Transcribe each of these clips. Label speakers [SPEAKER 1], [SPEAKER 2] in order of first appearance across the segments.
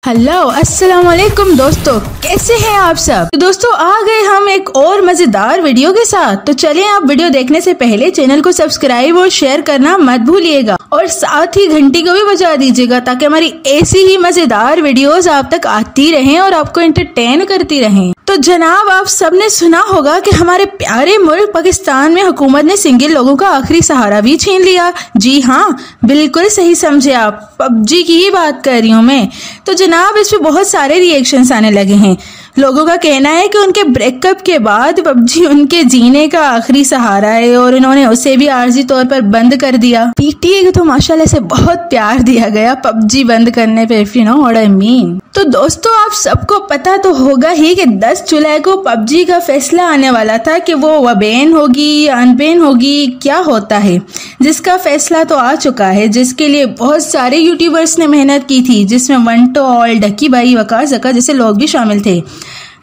[SPEAKER 1] Hello अस्सलाम वालेकुम दोस्तों, कैसे हैं आप सब। तो दोस्तों आ गए हम एक और मजेदार वीडियो के साथ। तो चलिए आप वीडियो देखने से पहले चैनल को सब्सक्राइब और शेयर करना मत भूलिएगा और साथ ही घंटी को भी बजा दीजिएगा ताकि हमारी ऐसी ही मजेदार वीडियोस आप तक आती रहें और आपको एंटरटेन करती रहें। तो जनाब आप सबने सुना होगा कि हमारे प्यारे मुल्क पाकिस्तान में हुकूमत ने सिंगल लोगों का आखिरी सहारा भी छीन लिया। जी हाँ, बिल्कुल सही समझे आप, पबजी की ही बात कर रही हूँ मैं। तो जनाब इस पे बहुत सारे रिएक्शंस आने लगे हैं। लोगों का कहना है कि उनके ब्रेकअप के बाद पबजी उनके जीने का आखिरी सहारा है और इन्होंने उसे भी आर्जी तौर पर बंद कर दिया। पीटीए को तो माशाल्लाह से बहुत प्यार दिया गया पबजी बंद करने पे, if you know what I mean. तो दोस्तों आप सबको पता तो होगा ही कि 10 जुलाई को पबजी का फैसला आने वाला था कि वो बैन होगी या अनबैन होगी, क्या होता है, जिसका फैसला तो आ चुका है, जिसके लिए बहुत सारे यूट्यूबर्स ने मेहनत की थी, जिसमें वन टू ऑल, डकी भाई, वकार जका जैसे लोग भी शामिल थे।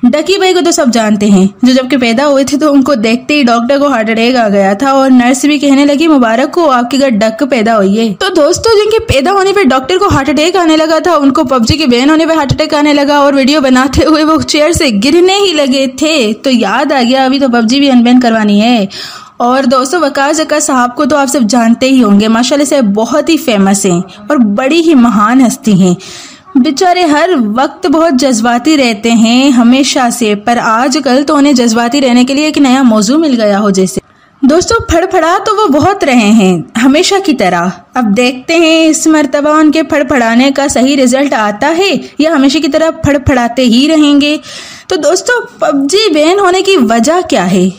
[SPEAKER 1] डकी भाई को तो सब जानते हैं, जो जबकि पैदा हुए थे तो उनको देखते ही डॉक्टर को हार्ट अटैक आ गया था और नर्स भी कहने लगी मुबारक हो आपके घर डक पैदा हुई है। तो दोस्तों जिनके पैदा होने पे डॉक्टर को हार्ट अटैक आने लगा था, उनको पबजी के बैन होने पे हार्ट अटैक आने लगा और वीडियो बनाते हुए वो चेयर से गिरने ही लगे थे। तो याद आ गया अभी तो पबजी भी अनबैन करवानी है। और दोस्तों वकार जका साहब को तो आप सब जानते ही होंगे, माशाल्लाह से बहुत ही फेमस हैं और बड़ी ही महान हस्ती हैं। बेचारे हर वक्त बहुत जज्बाती रहते हैं हमेशा से, पर आजकल तो उन्हें जज्बाती रहने के लिए एक नया मौजू मिल गया हो जैसे। दोस्तों फड़फड़ा तो वो बहुत रहे हैं हमेशा की तरह। अब देखते हैं इस मर्तबा उनके फड़फड़ाने का सही रिजल्ट आता है या हमेशा की तरह फड़फड़ाते ही रहेंगे। तो दोस्तों पबजी बैन होने की वजह क्या है?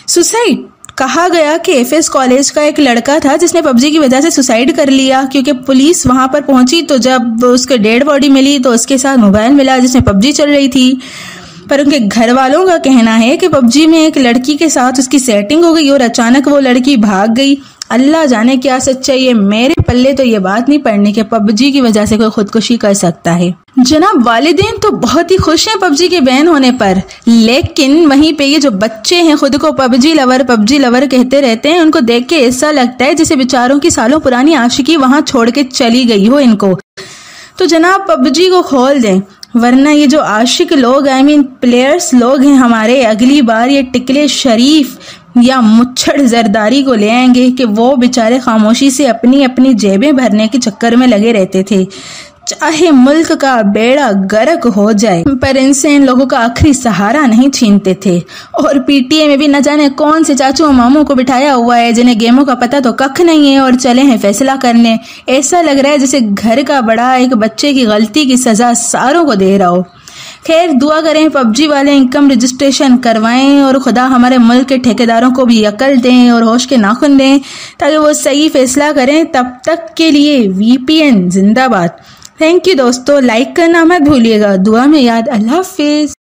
[SPEAKER 1] सुसाइड। कहा गया कि एफएस कॉलेज का एक लड़का था जिसने पबजी की वजह से सुसाइड कर लिया, क्योंकि पुलिस वहां पर पहुंची तो जब उसके डेड बॉडी मिली तो उसके साथ मोबाइल मिला जिसमें पबजी चल रही थी। पर उनके घर वालों का कहना है कि पबजी में एक लड़की के साथ उसकी सेटिंग हो गई और अचानक वो लड़की भाग गई। अल्लाह जाने क्या सच्चाई है, मेरे पल्ले तो ये बात नहीं पड़नी कि पबजी की वजह से कोई खुदकुशी कर सकता है। जनाब वालिदैन तो बहुत ही खुश हैं पबजी के बैन होने पर, लेकिन वहीं पे ये जो बच्चे हैं खुद को पबजी लवर कहते रहते हैं, उनको देख के ऐसा लगता है जैसे बेचारों की सालों पुरानी आशिकी वहां छोड़ के चली गई हो इनको। तो जनाब पबजी को खोल दें, वरना ये जो आशिक लोग आई मीन प्लेयर्स लोग हैं हमारे, अगली बार ये टिकले शरीफ या मुच्छड़ जरदारी को ले आएंगे कि वो बेचारे खामोशी से अपनी अपनी जेबें भरने के चक्कर में लगे रहते थे, चाहे मुल्क का बेड़ा गर्क हो जाए, पर इनसे इन लोगों का आखिरी सहारा नहीं छीनते थे। और पीटीए में भी न जाने कौन से चाचू मामू को बिठाया हुआ है जिन्हें गेमों का पता तो कख नहीं है और चले हैं फैसला करने। ऐसा लग रहा है जैसे घर का बड़ा एक बच्चे की गलती की सजा सारों को दे रहा हो। खैर दुआ करें पबजी वाले इनकम रजिस्ट्रेशन करवाएं और खुदा हमारे मुल्क के ठेकेदारों को भी अकल दें और होश के नाखुन दें ताकि वो सही फैसला करें। तब तक के लिए वीपीएन जिंदाबाद। थैंक यू दोस्तों, लाइक करना मत भूलिएगा, दुआ में याद। अल्लाह हाफिज।